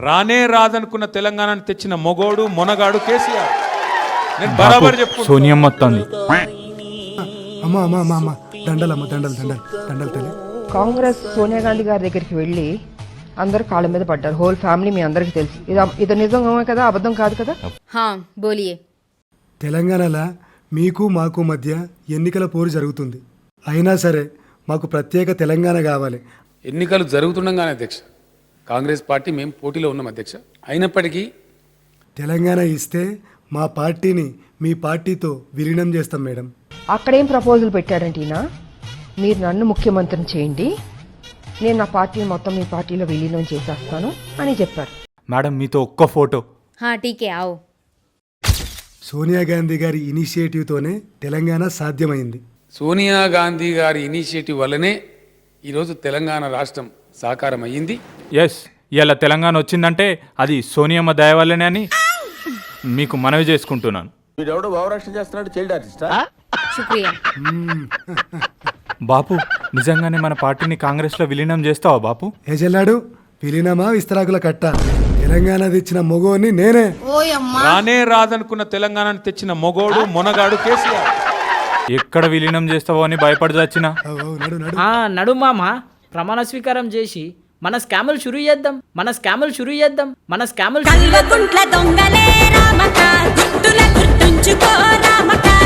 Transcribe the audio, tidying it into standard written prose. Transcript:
రానే రాదనుకున్న తెలంగాణను తెచ్చిన మొగోడు మొనగాడు కేసీఆర్. నేను బరాబర్ చెప్పు. సోనియా మొత్తంది. అమ్మా అమ్మా అమ్మా అమ్మా దండలమ్మ దండలు తల్లి. కాంగ్రెస్ సోనియా గాంధీ గారి దగ్గరికి వెళ్ళి అందరు కాళ్ళ మీద పడ్డారు. హోల్ ఫ్యామిలీ మీ అందరికి తెలుసు. ఇది నిజమే కదా, అబద్ధం కాదు కదా? బోలియే. తెలంగాణలో మీకు మాకు మధ్య ఎన్నికల పోరు జరుగుతుంది. అయినా సరే మాకు ప్రత్యేక తెలంగాణ కావాలి. ఎన్నికలు జరుగుతుండగానే అధ్యక్ష కాంగ్రెస్ పార్టీ మేము పోటీలో ఉన్నాం అధ్యక్ష. అయినప్పటికీ తెలంగాణ ఇస్తే మా పార్టీని మీ పార్టీతో విలీనం చేస్తాం మేడం. అక్కడేం ప్రపోజల్ పెట్టారంటే ఈయన, మీరు నన్ను ముఖ్యమంత్రిని చేయండి, నేను నా పార్టీని మొత్తం మీ పార్టీలో విలీనం చేసేస్తాను అని చెప్పారు. మేడం మీతో ఒక్క ఫోటో. టీకే ఆవు. సోనియా గాంధీ గారి ఇనిషియేటివ్తోనే తెలంగాణ సాధ్యమైంది. సోనియా గాంధీ గారి ఇనిషియేటివ్ వల్లనే ఈరోజు తెలంగాణ రాష్ట్రం సాకారం అయ్యింది. ఎస్, ఇలా తెలంగాణ వచ్చిందంటే అది సోనియమ్మ దయ వల్లనే అని మీకు మనవి చేసుకుంటున్నాను. వీడెవడో భావరక్షణ చేస్తున్నాడు, చైల్డ్ ఆర్టిస్టా? శుక్రియా. బాపు, నిజంగానే మన పార్టీని కాంగ్రెస్లో విలీనం చేస్తావా బాపు? ఏజెల్లాడు విలీనమా విస్తరాకుల కట్ట? తెలంగాణ తెచ్చిన మొగోని నేనే. రానే రాదనుకున్న తెలంగాణను తెచ్చిన మొగోడు మొనగాడు కేసీఆర్. ఎక్కడ విలీనం చేస్తావో అని భయపడి చచ్చినా. నడు మామ, ప్రమాణ స్వీకారం చేసి మన స్కాములు షురూ చేద్దాం. కల్వకుంట్ల దొంగలే రామక, గుర్తుల గుర్తుంచుకో రామక.